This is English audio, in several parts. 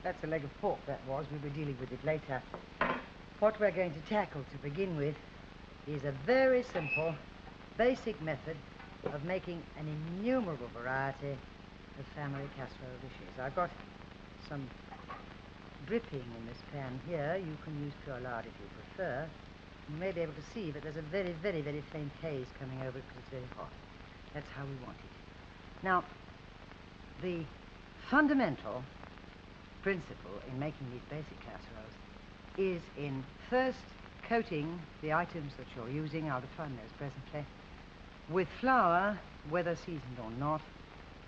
That's a leg of pork, that was. We'll be dealing with it later. What we're going to tackle to begin with is a very simple, basic method of making an innumerable variety of family casserole dishes. I've got some dripping in this pan here. You can use pure lard if you prefer. You may be able to see that there's a very, very, very faint haze coming over it because it's very hot. That's how we want it. Now, the fundamental principle in making these basic casseroles is in first coating the items that you're using, I'll define those presently, with flour, whether seasoned or not,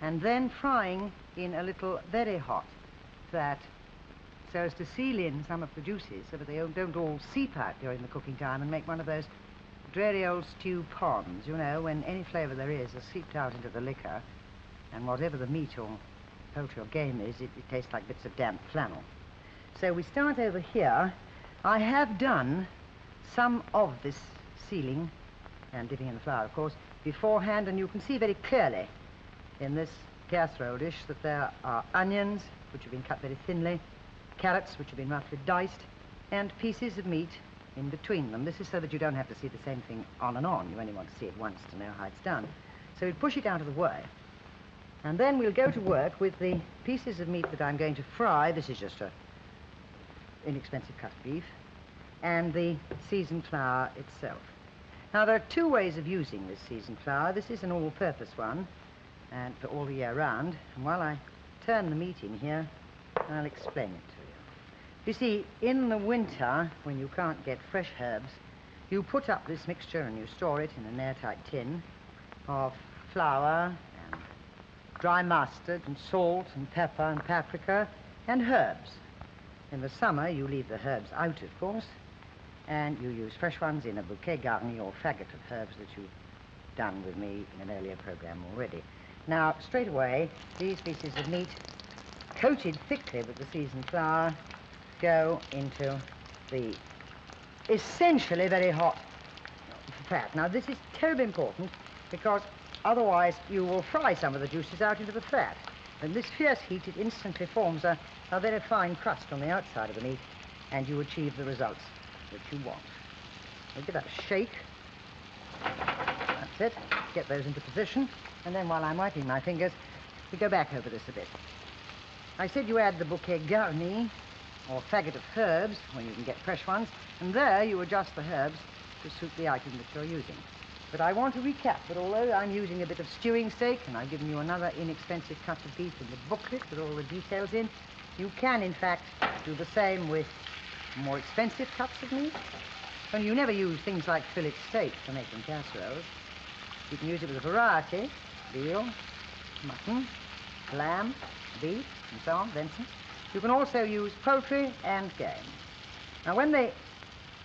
and then frying in a little very hot fat so as to seal in some of the juices so that they don't all seep out during the cooking time and make one of those dreary old stew ponds, you know, when any flavour there is seeped out into the liquor, and whatever the meat or poultry or game is, it tastes like bits of damp flannel. So we start over here. I have done some of this sealing and dipping in the flour, of course, beforehand, and you can see very clearly in this casserole dish that there are onions, which have been cut very thinly, carrots, which have been roughly diced, and pieces of meat in between them. This is so that you don't have to see the same thing on and on. You only want to see it once to know how it's done. So we push it out of the way. And then we'll go to work with the pieces of meat that I'm going to fry. This is just an inexpensive cut of beef. And the seasoned flour itself. Now, there are two ways of using this seasoned flour. This is an all-purpose one, and for all the year round. And while I turn the meat in here, I'll explain it to you. You see, in the winter, when you can't get fresh herbs, you put up this mixture and you store it in an airtight tin of flour, dry mustard and salt and pepper and paprika and herbs. In the summer, you leave the herbs out, of course, and you use fresh ones in a bouquet garni or faggot of herbs that you've done with me in an earlier program already. Now, straight away, these pieces of meat, coated thickly with the seasoned flour, go into the essentially very hot fat. Now, this is terribly important because otherwise, you will fry some of the juices out into the fat. And this fierce heat, it instantly forms a very fine crust on the outside of the meat, and you achieve the results that you want. So give that a shake. That's it. Get those into position. And then while I'm wiping my fingers, we go back over this a bit. I said you add the bouquet garni, or faggot of herbs, when you can get fresh ones, and there you adjust the herbs to suit the item that you're using. But I want to recap that although I'm using a bit of stewing steak, and I've given you another inexpensive cut of beef in the booklet with all the details in, you can, in fact, do the same with more expensive cuts of meat. And you never use things like fillet steak for making casseroles. You can use it with a variety, veal, mutton, lamb, beef, and so on, venison. You can also use poultry and game. Now, when the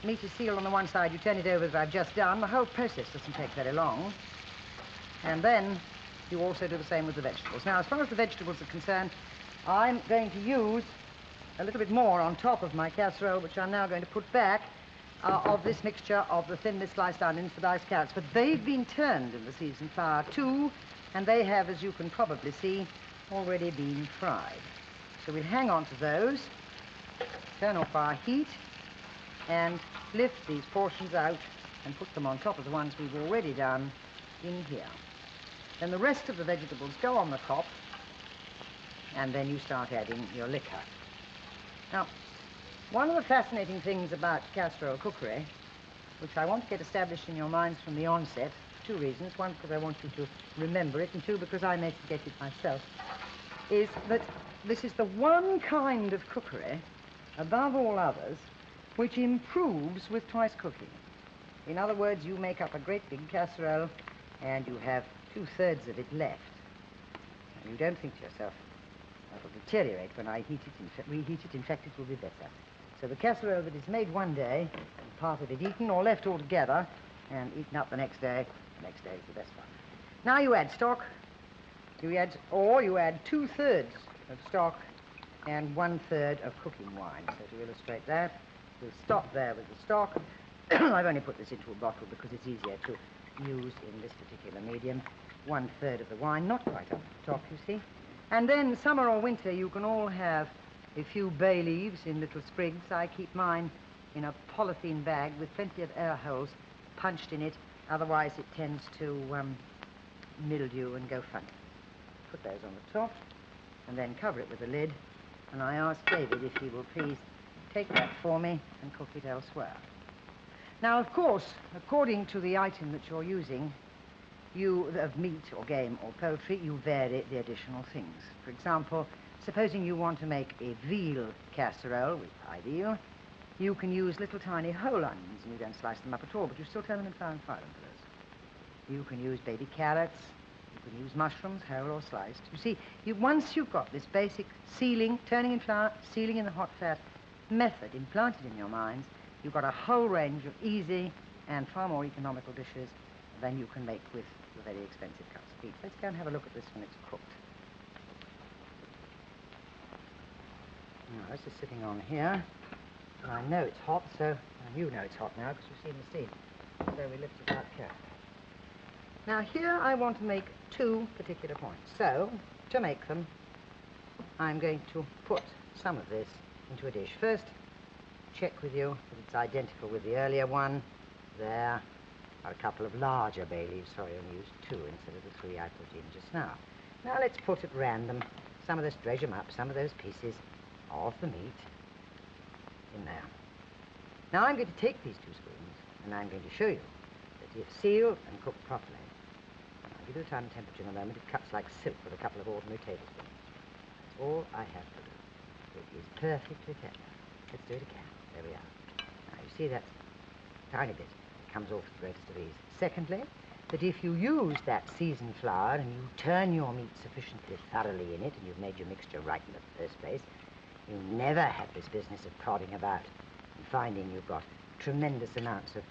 meat is sealed on the one side, you turn it over as I've just done. The whole process doesn't take very long. And then you also do the same with the vegetables. Now, as far as the vegetables are concerned, I'm going to use a little bit more on top of my casserole, which I'm now going to put back, of this mixture of the thinly sliced onions, the diced carrots. But they've been turned in the seasoned flour too, and they have, as you can probably see, already been fried. So we'll hang on to those, turn off our heat, and lift these portions out and put them on top of the ones we've already done in here. Then the rest of the vegetables go on the top, and then you start adding your liquor. Now, one of the fascinating things about casserole cookery, which I want to get established in your minds from the onset, for two reasons. One, because I want you to remember it, and two, because I may forget it myself, is that this is the one kind of cookery, above all others, which improves with twice cooking. In other words, you make up a great big casserole and you have 2/3 of it left. And you don't think to yourself, that'll be deteriorate when I reheat it. In fact, it will be better. So the casserole that is made one day, and part of it eaten or left altogether, and eaten up the next day is the best one. Now you add stock. You add 2/3 of stock and 1/3 of cooking wine. So to illustrate that, we'll stop there with the stock. I've only put this into a bottle because it's easier to use in this particular medium. 1/3 of the wine, not quite up the top, you see. And then, summer or winter, you can all have a few bay leaves in little sprigs. I keep mine in a polythene bag with plenty of air holes punched in it. Otherwise, it tends to mildew and go funny. Put those on the top and then cover it with a lid. And I ask David if he will please take that for me and cook it elsewhere. Now, of course, according to the item that you're using, of meat or game or poultry, you vary the additional things. For example, supposing you want to make a veal casserole with pie veal, you can use little tiny whole onions, and you don't slice them up at all, but you still turn them in flour and fry them for those. You can use baby carrots. You can use mushrooms, whole or sliced. You see, once you've got this basic sealing, turning in flour, sealing in the hot fat method implanted in your minds, you've got a whole range of easy and far more economical dishes than you can make with the very expensive cuts of meat. Let's go and have a look at this when it's cooked. Now, this is sitting on here. And I know it's hot, and you know it's hot now because you've seen the steam. So we lift it out carefully. Now, here I want to make 2 particular points. So, to make them, I'm going to put some of this into a dish. First, check with you that it's identical with the earlier one. There are a couple of larger bay leaves. Sorry, I only used 2 instead of the 3 I put in just now. Now, let's put at random some of this, dredge them up, some of those pieces of the meat in there. Now, I'm going to take these 2 spoons, and I'm going to show you that if sealed and cooked properly, I'll give you the time and temperature in a moment, it cuts like silk with a couple of ordinary tablespoons. That's all I have to do. It is perfectly tender. Let's do it again. There we are. Now, you see that tiny bit. It comes off with the greatest of ease. Secondly, that if you use that seasoned flour and you turn your meat sufficiently thoroughly in it, and you've made your mixture right in the first place, you never have this business of prodding about and finding you've got tremendous amounts of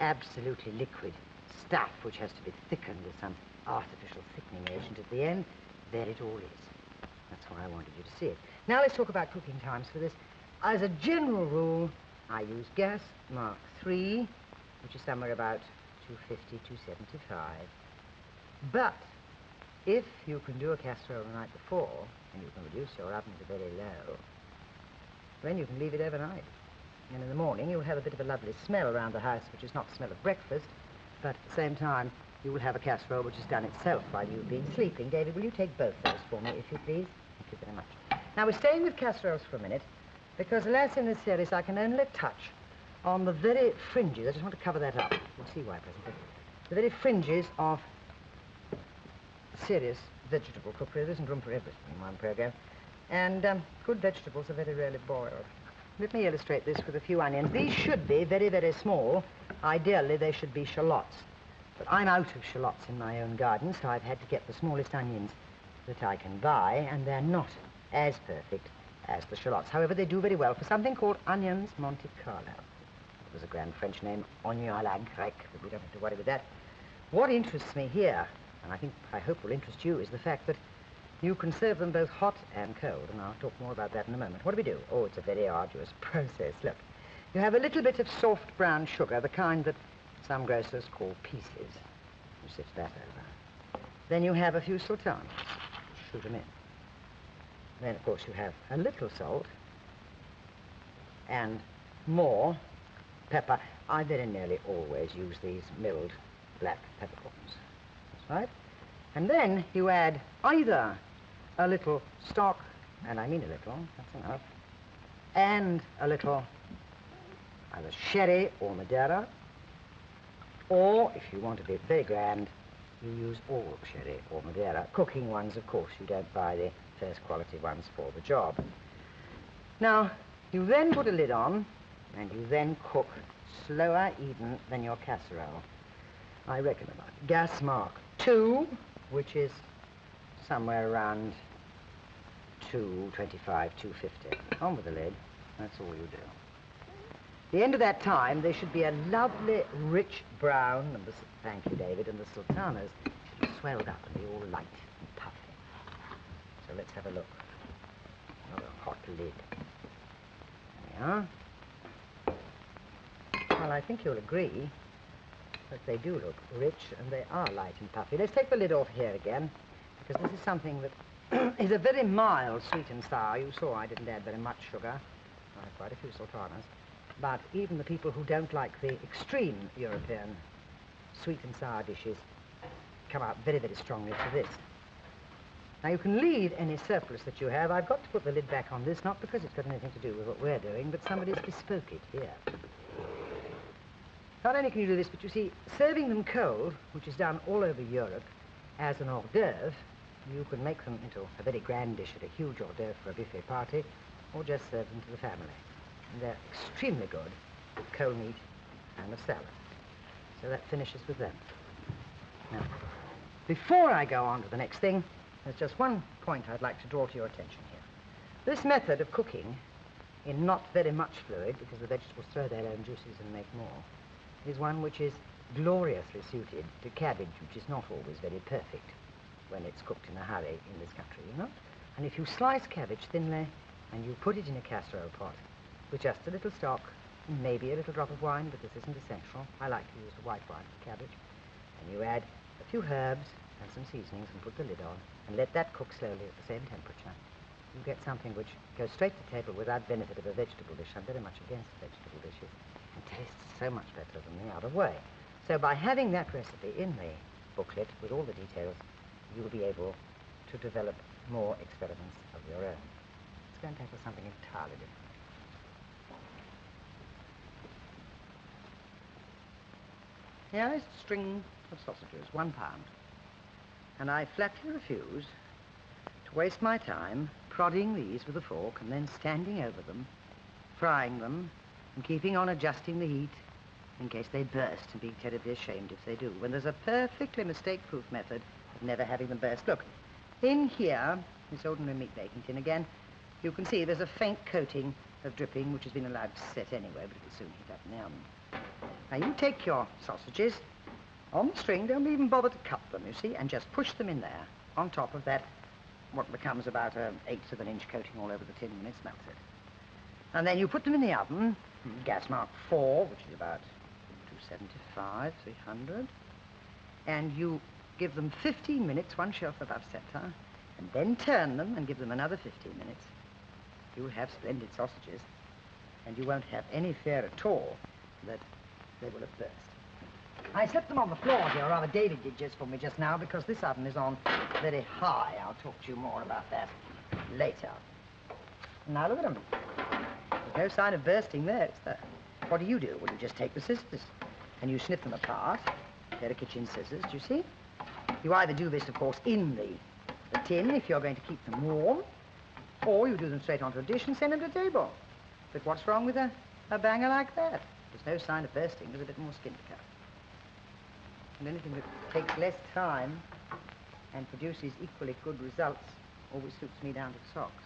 absolutely liquid stuff which has to be thickened with some artificial thickening agent at the end. There it all is. That's why I wanted you to see it. Now let's talk about cooking times for this. As a general rule, I use gas Mark III, which is somewhere about 250, 275. But if you can do a casserole the night before, and you can reduce your oven to very low, then you can leave it overnight. And in the morning, you'll have a bit of a lovely smell around the house, which is not the smell of breakfast, but at the same time, you will have a casserole which has done itself while you've been sleeping. David, will you take both those for me, if you please? Thank you very much. Now, we're staying with casseroles for a minute, because, alas, in this series, I can only touch on the very fringes. I just want to cover that up. You'll see why presently. The very fringes of serious vegetable cookery. There isn't room for everything in one program. And good vegetables are very rarely boiled. Let me illustrate this with a few onions. These should be very, very small. Ideally, they should be shallots. But I'm out of shallots in my own garden, so I've had to get the smallest onions that I can buy, and they're not as perfect as the shallots. However, they do very well for something called onions Monte Carlo. There's a grand French name, oignon à la grecque, but we don't have to worry with that. What interests me here, and I hope will interest you, is the fact that you can serve them both hot and cold, and I'll talk more about that in a moment. What do we do? Oh, it's a very arduous process. Look, you have a little bit of soft brown sugar, the kind that some grocers call pieces. You sift that over. Then you have a few sultanas. Shoot them in. Then, of course, you have a little salt and more pepper. I very nearly always use these milled black peppercorns. That's right. And then you add either a little stock, and I mean a little, that's enough, and a little either sherry or Madeira, or if you want to be very grand, you use all sherry or Madeira. Cooking ones, of course, you don't buy the first quality ones for the job. Now, you then put a lid on, and you then cook slower even than your casserole. I reckon about gas Mark II, which is somewhere around 225, 250. On with the lid. That's all you do. At the end of that time, they should be a lovely, rich brown, and thank you, David, and the sultanas should have swelled up and be all light and puffy. So let's have a look. Another hot lid. There we are. Well, I think you'll agree that they do look rich and they are light and puffy. Let's take the lid off here again, because this is something that is a very mild sweet and sour. You saw I didn't add very much sugar. I had quite a few sultanas. But even the people who don't like the extreme European sweet and sour dishes come out very, very strongly to this. Now, you can leave any surplus that you have. I've got to put the lid back on this, not because it's got anything to do with what we're doing, but somebody's bespoke it here. Not only can you do this, but you see, serving them cold, which is done all over Europe, as an hors d'oeuvre, you can make them into a very grand dish at a huge hors d'oeuvre for a buffet party, or just serve them to the family. And they're extremely good with cold meat and a salad. So that finishes with them. Now, before I go on to the next thing, there's just one point I'd like to draw to your attention here. This method of cooking in not very much fluid, because the vegetables throw their own juices and make more, is one which is gloriously suited to cabbage, which is not always very perfect when it's cooked in a hurry in this country, you know? And if you slice cabbage thinly and you put it in a casserole pot with just a little stock, maybe a little drop of wine, but this isn't essential. I like to use the white wine for cabbage. And you add a few herbs and some seasonings and put the lid on and let that cook slowly at the same temperature. You get something which goes straight to table without benefit of a vegetable dish. I'm very much against vegetable dishes. It tastes so much better than the other way. So by having that recipe in the booklet with all the details, you'll be able to develop more experiments of your own. Let's go and tackle something entirely different. Here is a string of sausages, 1 pound. And I flatly refuse to waste my time prodding these with a fork and then standing over them, frying them, and keeping on adjusting the heat in case they burst and being terribly ashamed if they do, when there's a perfectly mistake-proof method of never having them burst. Look, in here, this ordinary meat-making tin again, you can see there's a faint coating of dripping which has been allowed to set anyway, but it'll soon heat up in the oven. Now, you take your sausages on the string, don't even bother to cut them, you see, and just push them in there on top of that, what becomes about an 1/8 of an inch coating all over the tin when it's melted. And then you put them in the oven, gas mark 4, which is about 275, 300, and you give them 15 minutes, one shelf above center, and then turn them and give them another 15 minutes. You'll have splendid sausages, and you won't have any fear at all that they will have burst. I slipped them on the floor here, or rather David did just for me just now, because this oven is on very high. I'll talk to you more about that later. Now look at them. There's no sign of bursting there, is there? What do? Well, you just take the scissors and you snip them apart. They're the kitchen scissors, do you see? You either do this, of course, in the tin if you're going to keep them warm, or you do them straight onto a dish and send them to table. But what's wrong with a banger like that? There's no sign of bursting. There's a bit more skin to cut. And anything that takes less time and produces equally good results always suits me down to the socks.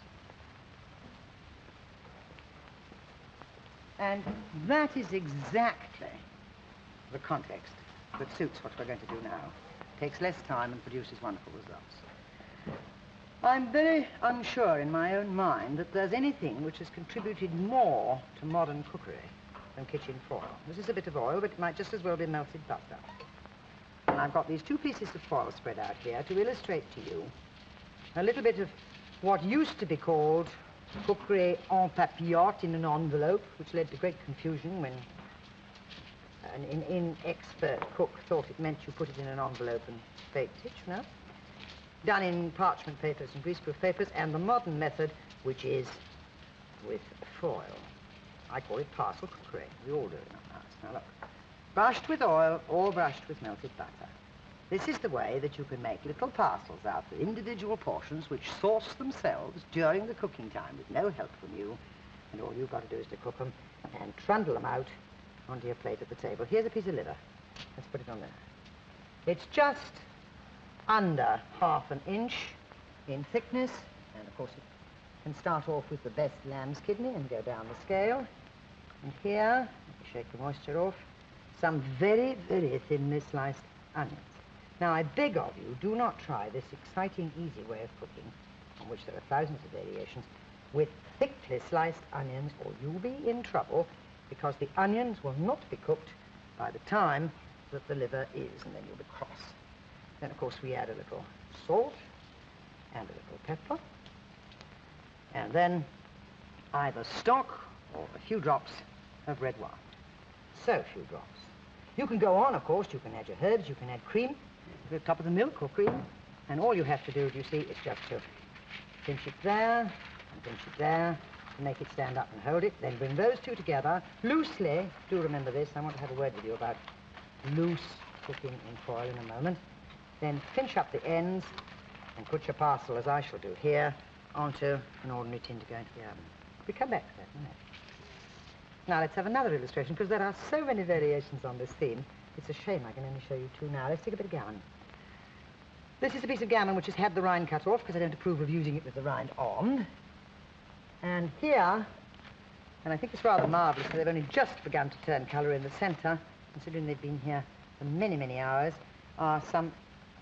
And that is exactly the context that suits what we're going to do now. Takes less time and produces wonderful results. I'm very unsure in my own mind that there's anything which has contributed more to modern cookery than kitchen foil. This is a bit of oil, but it might just as well be melted butter. And I've got these 2 pieces of foil spread out here to illustrate to you a little bit of what used to be called cookery en papillote, in an envelope, which led to great confusion when an inexpert cook thought it meant you put it in an envelope and baked it, you know. Done in parchment papers and greaseproof papers, and the modern method, which is with foil. I call it parcel cookery. We all do it in our house. Now look, brushed with oil or brushed with melted butter. This is the way that you can make little parcels out of individual portions which sauce themselves during the cooking time with no help from you, and all you've got to do is to cook them and trundle them out onto your plate at the table. Here's a piece of liver. Let's put it on there. It's just under 1/2 inch in thickness, and of course it can start off with the best lamb's kidney and go down the scale. And here, let me shake the moisture off, some very, very thinly sliced onions. Now, I beg of you, do not try this exciting, easy way of cooking, on which there are thousands of variations, with thickly sliced onions, or you'll be in trouble, because the onions will not be cooked by the time that the liver is, and then you'll be cross. Then, of course, we add a little salt and a little pepper, and then either stock or a few drops of red wine. So few drops. You can go on, of course. You can add your herbs, you can add cream to the top of the milk or cream, and all you have to do, you see, is just to pinch it there and pinch it there to make it stand up and hold it. Then bring those two together loosely. Do remember this. I want to have a word with you about loose cooking in foil in a moment. Then pinch up the ends and put your parcel, as I shall do here, onto an ordinary tin to go into the oven. We come back to that in a minute. Now let's have another illustration, because there are so many variations on this theme. It's a shame I can only show you two now. Let's take a bit of gammon. This is a piece of gammon which has had the rind cut off, because I don't approve of using it with the rind on. And here, and I think it's rather marvellous, because they've only just begun to turn colour in the centre, considering they've been here for many, many hours, are some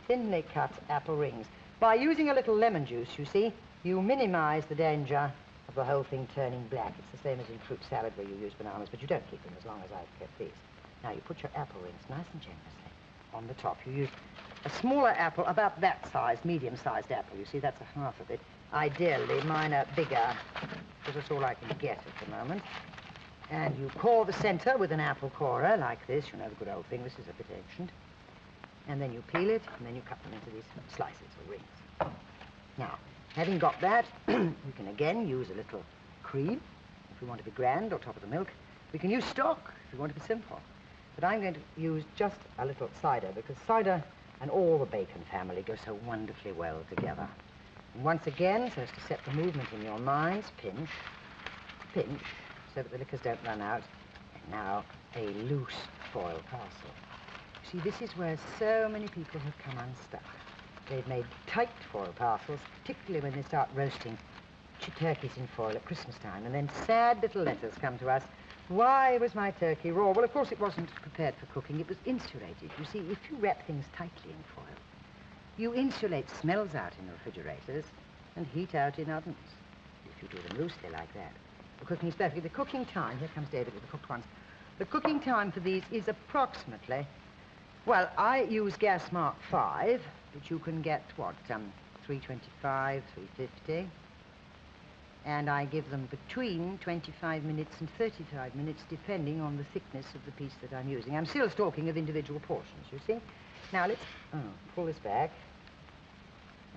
thinly cut apple rings. By using a little lemon juice, you see, you minimise the danger of the whole thing turning black. It's the same as in fruit salad where you use bananas, but you don't keep them as long as I've kept these. Now, you put your apple rings nice and generously on the top. You use a smaller apple, about that size, medium-sized apple. You see, that's a half of it. Ideally, mine are bigger, because that's all I can get at the moment. And you core the centre with an apple corer like this. You know the good old thing. This is a bit ancient. And then you peel it, and then you cut them into these slices or rings. Now, having got that, we can again use a little cream, if we want to be grand, or top of the milk. We can use stock, if we want to be simple. But I'm going to use just a little cider, because cider and all the bacon family go so wonderfully well together. And once again, so as to set the movement in your minds, pinch, pinch, so that the liquors don't run out. And now, a loose foil parcel. See, this is where so many people have come unstuck. They've made tight foil parcels, particularly when they start roasting turkeys in foil at Christmas time. And then sad little letters come to us. Why was my turkey raw? Well, of course, it wasn't prepared for cooking. It was insulated. You see, if you wrap things tightly in foil, you insulate smells out in refrigerators and heat out in ovens. If you do them loosely like that, the cooking is perfect. The cooking time, here comes David with the cooked ones. The cooking time for these is approximately, well, I use gas mark 5, but you can get, what, 325, 350. And I give them between 25 minutes and 35 minutes, depending on the thickness of the piece that I'm using. I'm still talking of individual portions, you see. Now, let's pull this back,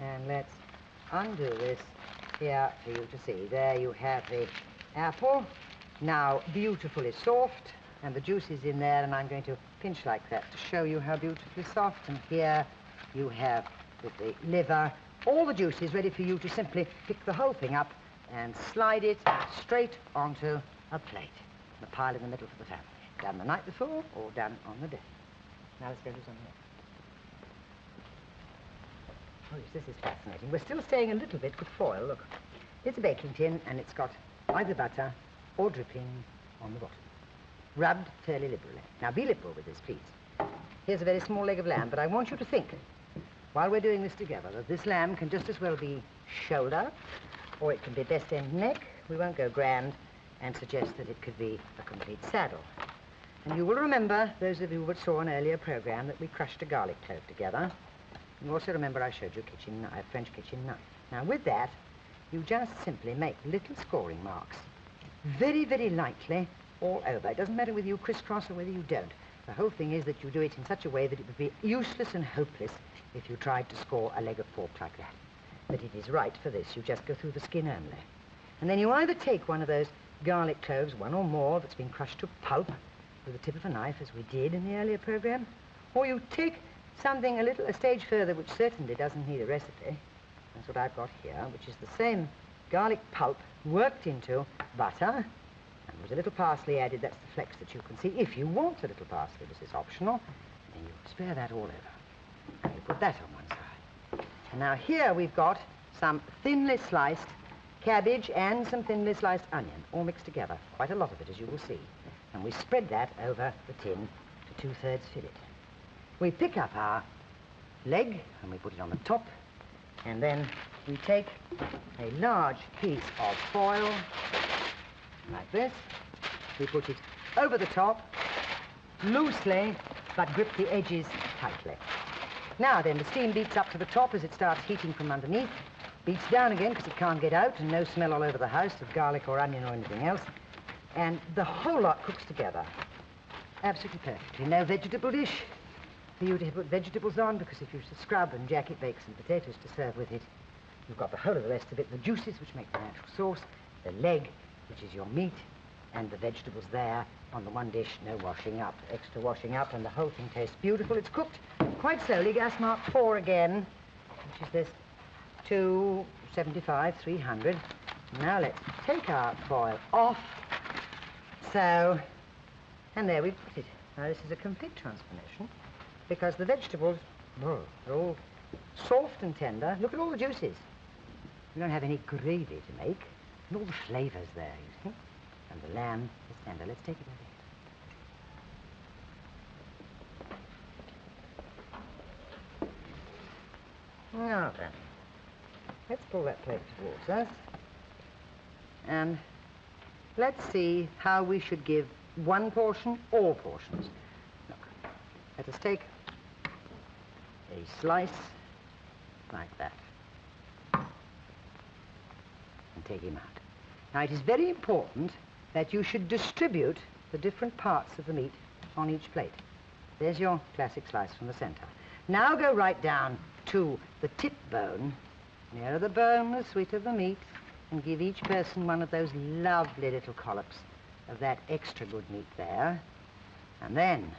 and let's undo this here for you to see. There you have the apple, now beautifully soft, and the juice is in there, and I'm going to pinch like that to show you how beautifully soft. And here you have, with the liver, all the juices ready for you to simply pick the whole thing up and slide it straight onto a plate. The pile in the middle for the family. Done the night before or done on the day. Now let's go do something else. Oh, yes, this is fascinating. We're still staying a little bit with foil. Look, it's a baking tin, and it's got either butter or dripping on the bottom. Rubbed fairly liberally. Now, be liberal with this, please. Here's a very small leg of lamb, but I want you to think, while we're doing this together, that this lamb can just as well be shoulder, or it can be best end neck. We won't go grand and suggest that it could be a complete saddle. And you will remember, those of you who saw an earlier program, that we crushed a garlic clove together. You also remember I showed you a kitchen knife, French kitchen knife. Now, with that, you just simply make little scoring marks, very, very lightly all over. It doesn't matter whether you crisscross or whether you don't. The whole thing is that you do it in such a way that it would be useless and hopeless if you tried to score a leg of pork like that. But it is right for this. You just go through the skin only. And then you either take one of those garlic cloves, one or more, that's been crushed to pulp with the tip of a knife, as we did in the earlier program, or you take something a stage further, which certainly doesn't need a recipe. That's what I've got here, which is the same garlic pulp worked into butter, and with a little parsley added. That's the flecks that you can see. If you want a little parsley, this is optional, then you spare that all over. And you put that on one side. And now here we've got some thinly sliced cabbage, and some thinly sliced onion, all mixed together. Quite a lot of it, as you will see. And we spread that over the tin to 2/3 fillet. We pick up our leg and we put it on the top, and then we take a large piece of foil, like this. We put it over the top, loosely, but grip the edges tightly. Now then, the steam beats up to the top as it starts heating from underneath, beats down again because it can't get out, and no smell all over the house of garlic or onion or anything else, and the whole lot cooks together absolutely perfectly. No vegetable dish for you to put vegetables on, because if you scrub and jacket bake some potatoes to serve with it, you've got the whole of the rest of it, the juices which make the natural sauce, the leg, which is your meat, and the vegetables there on the one dish, no washing up, extra washing up, and the whole thing tastes beautiful. It's cooked quite slowly, gas mark 4 again, which is this 275, 300. Now let's take our foil off. So, and there we put it. Now this is a complete transformation, because the vegetables, they're all soft and tender. Look at all the juices. We don't have any gravy to make, and all the flavors there, you see. And the lamb is tender. Let's take it over here. Now then, let's pull that plate towards us. And let's see how we should give one portion or portions. Look, let us take a slice like that and take him out. Now, it is very important that you should distribute the different parts of the meat on each plate. There's your classic slice from the center. Now go right down to the tip bone. Nearer the bone, the sweeter the meat, and give each person one of those lovely little collops of that extra good meat there. And then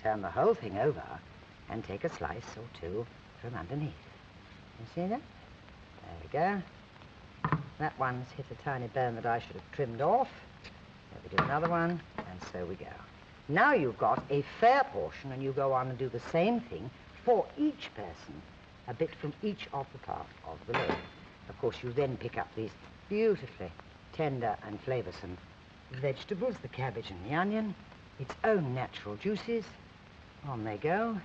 turn the whole thing over and take a slice or two from underneath. You see that? There we go. That one's hit a tiny bone that I should have trimmed off. There we do another one, and so we go. Now you've got a fair portion, and you go on and do the same thing for each person, a bit from each of the part of the leg. Of course, you then pick up these beautifully tender and flavoursome vegetables, the cabbage and the onion, its own natural juices. On they go.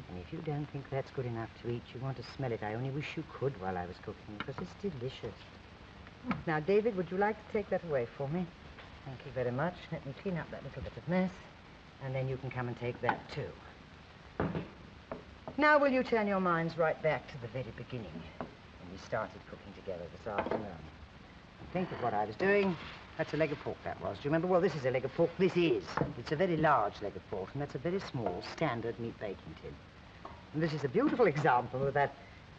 And if you don't think that's good enough to eat, you want to smell it. I only wish you could while I was cooking, because it's delicious. Now, David, would you like to take that away for me? Thank you very much. Let me clean up that little bit of mess, and then you can come and take that too. Now, will you turn your minds right back to the very beginning, when we started cooking together this afternoon? And think of what I was doing. That's a leg of pork, that was. Do you remember? Well, this is a leg of pork. This is. It's a very large leg of pork, and that's a very small, standard meat baking tin. And this is a beautiful example of that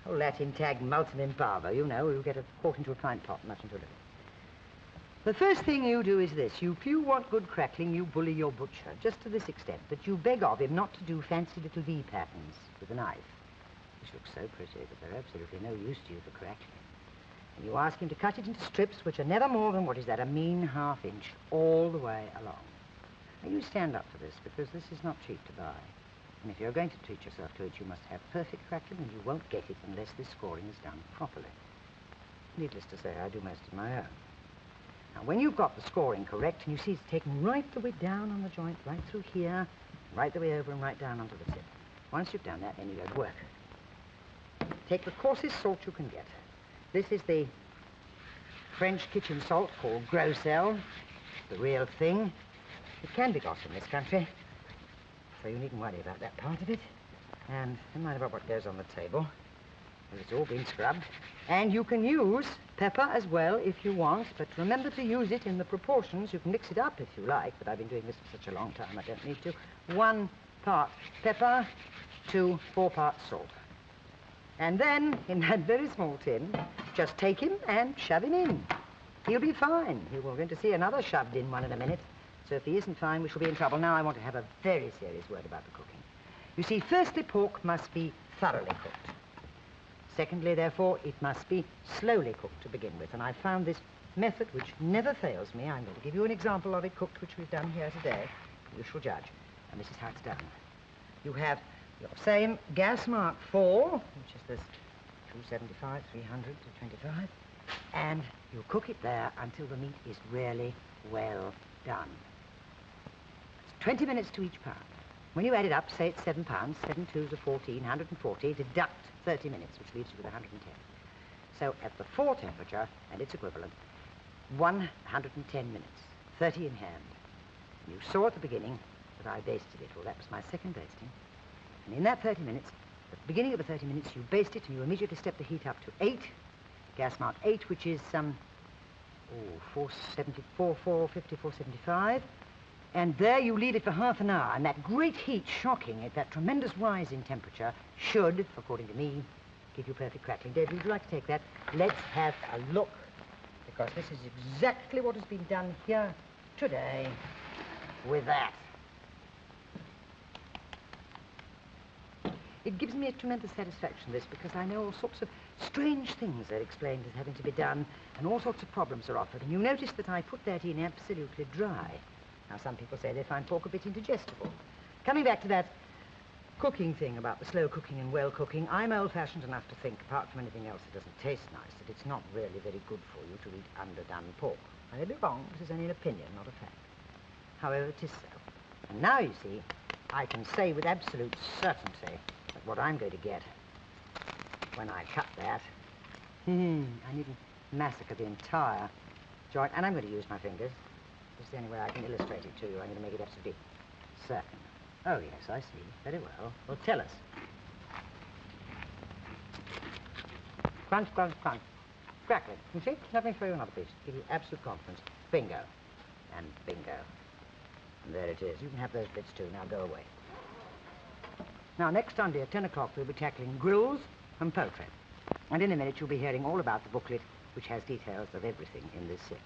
old Latin tag multum in parvo. You know, you get a quart into a pint pot, much into a little. The first thing you do is this. If you want good crackling, you bully your butcher, just to this extent, that you beg of him not to do fancy little V patterns with a knife, which look so pretty, but they're absolutely no use to you for crackling. And you ask him to cut it into strips which are never more than, what is that, a mean half-inch all the way along. Now, you stand up for this, because this is not cheap to buy. And if you're going to treat yourself to it, you must have perfect crackling, and you won't get it unless this scoring is done properly. Needless to say, I do most of my own. Now, when you've got the scoring correct, and you see it's taken right the way down on the joint, right through here, right the way over and right down onto the tip. Once you've done that, then you go to work. Take the coarsest salt you can get. This is the French kitchen salt called Gros Sel, the real thing. It can be got in this country, so you needn't worry about that part of it. And don't mind about what goes on the table. It's all been scrubbed. And you can use pepper as well if you want, but remember to use it in the proportions. You can mix it up if you like, but I've been doing this for such a long time I don't need to. 1 part pepper to 4 parts salt. And then, in that very small tin, just take him and shove him in. He'll be fine. We're going to see another shoved in one in a minute. So if he isn't fine, we shall be in trouble. Now I want to have a very serious word about the cooking. You see, firstly, pork must be thoroughly cooked. Secondly, therefore, it must be slowly cooked to begin with. And I found this method which never fails me. I'm going to give you an example of it cooked, which we've done here today. You shall judge. And this is how it's done. You have your same gas mark 4, which is this 275, 300, 225, and You cook it there until the meat is really well done. It's 20 minutes to each pound. When you add it up, say it's 7 pounds, 7 twos are 14, 140, deduct 30 minutes, which leaves you with 110. So at the fore temperature, and its equivalent, 110 minutes, 30 in hand. You saw at the beginning that I basted it. Well, that was my second basting. And in that 30 minutes, at the beginning of the 30 minutes, you baste it and you immediately step the heat up to 8, gas mark 8, which is 474, 450, 475. And there you leave it for half an hour, and that great heat shocking at that tremendous rise in temperature should, according to me, give you perfect crackling. David, would you like to take that? Let's have a look, because this is exactly what has been done here today with that. It gives me a tremendous satisfaction, this, because I know all sorts of strange things are explained as having to be done, and all sorts of problems are offered. And you notice that I put that in absolutely dry. Now, some people say they find pork a bit indigestible. Coming back to that cooking thing about the slow cooking and well cooking, I'm old-fashioned enough to think, apart from anything else that doesn't taste nice, that it's not really very good for you to eat underdone pork. I may be wrong. This is only an opinion, not a fact. However, it is so. And now, you see, I can say with absolute certainty that what I'm going to get when I cut that, I needn't massacre the entire joint, and I'm going to use my fingers. This is the only way I can illustrate it to you. I'm going to make it absolutely certain. Oh, yes, I see. Very well. Well, tell us. Crunch, crunch, crunch. Crackling. You see? Let me show you another piece. Give you absolute confidence. Bingo. And bingo. And there it is. You can have those bits too. Now go away. Now, next Sunday at 10 o'clock, we'll be tackling grills and poultry. And in a minute, you'll be hearing all about the booklet, which has details of everything in this series.